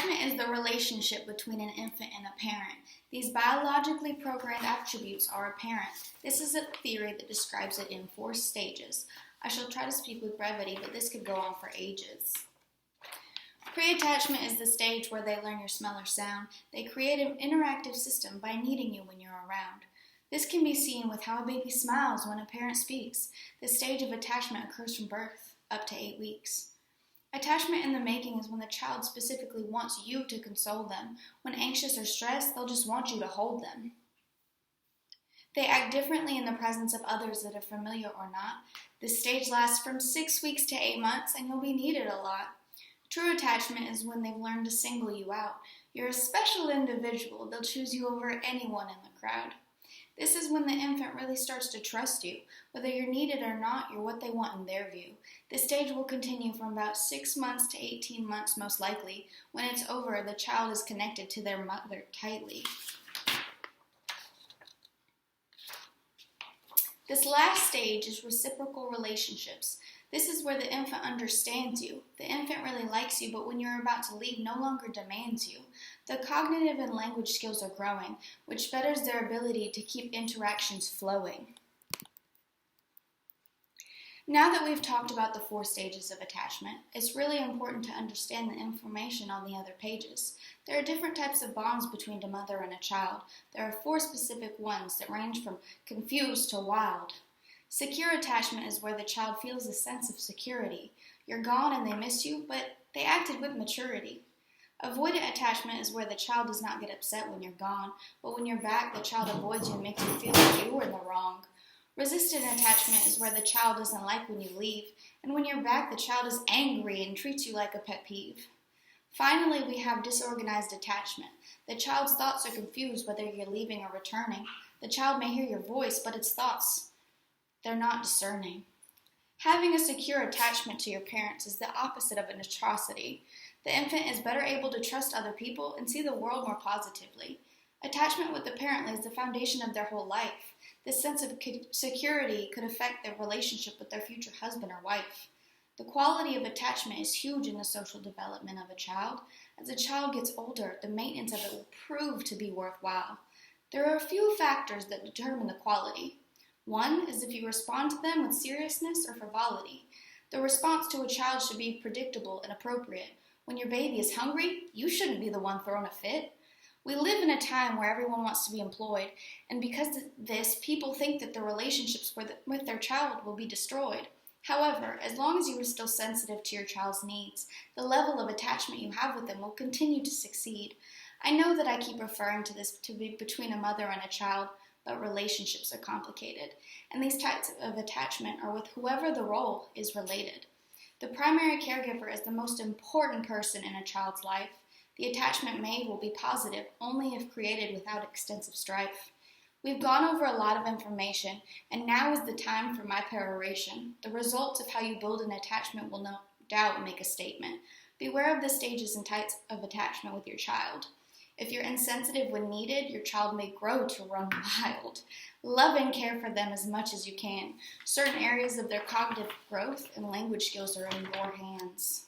Attachment is the relationship between an infant and a parent. These biologically programmed attributes are apparent. This is a theory that describes it in 4 stages. I shall try to speak with brevity, but this could go on for ages. Pre-attachment is the stage where they learn your smell or sound. They create an interactive system by needing you when you're around. This can be seen with how a baby smiles when a parent speaks. This stage of attachment occurs from birth up to 8 weeks. Attachment in the making is when the child specifically wants you to console them. When anxious or stressed, they'll just want you to hold them. They act differently in the presence of others that are familiar or not. This stage lasts from 6 weeks to 8 months, and you'll be needed a lot. True attachment is when they've learned to single you out. You're a special individual. They'll choose you over anyone in the crowd. This is when the infant really starts to trust you. Whether you're needed or not, you're what they want in their view. This stage will continue from about 6 months to 18 months most likely. When it's over, the child is connected to their mother tightly. This last stage is reciprocal relationships. This is where the infant understands you. The infant really likes you, but when you're about to leave, no longer demands you. The cognitive and language skills are growing, which betters their ability to keep interactions flowing. Now that we've talked about the 4 stages of attachment, it's really important to understand the information on the other pages. There are different types of bonds between a mother and a child. There are 4 specific ones that range from confused to wild. Secure attachment is where the child feels a sense of security. You're gone and they miss you, but they acted with maturity. Avoidant attachment is where the child does not get upset when you're gone, but when you're back, the child avoids you and makes you feel like you were in the wrong. Resistant attachment is where the child doesn't like when you leave, and when you're back, the child is angry and treats you like a pet peeve. Finally, we have disorganized attachment. The child's thoughts are confused whether you're leaving or returning. The child may hear your voice, but its thoughts, they're not discerning. Having a secure attachment to your parents is the opposite of an atrocity. The infant is better able to trust other people and see the world more positively. Attachment with the parent lays the foundation of their whole life. This sense of security could affect their relationship with their future husband or wife. The quality of attachment is huge in the social development of a child. As a child gets older, the maintenance of it will prove to be worthwhile. There are a few factors that determine the quality. One is if you respond to them with seriousness or frivolity. The response to a child should be predictable and appropriate. When your baby is hungry, you shouldn't be the one throwing a fit. We live in a time where everyone wants to be employed, and because of this, people think that their relationships with their child will be destroyed. However, as long as you are still sensitive to your child's needs, the level of attachment you have with them will continue to succeed. I know that I keep referring to this to be between a mother and a child, but relationships are complicated, and these types of attachment are with whoever the role is related. The primary caregiver is the most important person in a child's life. The attachment made will be positive only if created without extensive strife. We've gone over a lot of information, and now is the time for my peroration. The results of how you build an attachment will no doubt make a statement. Beware of the stages and types of attachment with your child. If you're insensitive when needed, your child may grow to run wild. Love and care for them as much as you can. Certain areas of their cognitive growth and language skills are in your hands.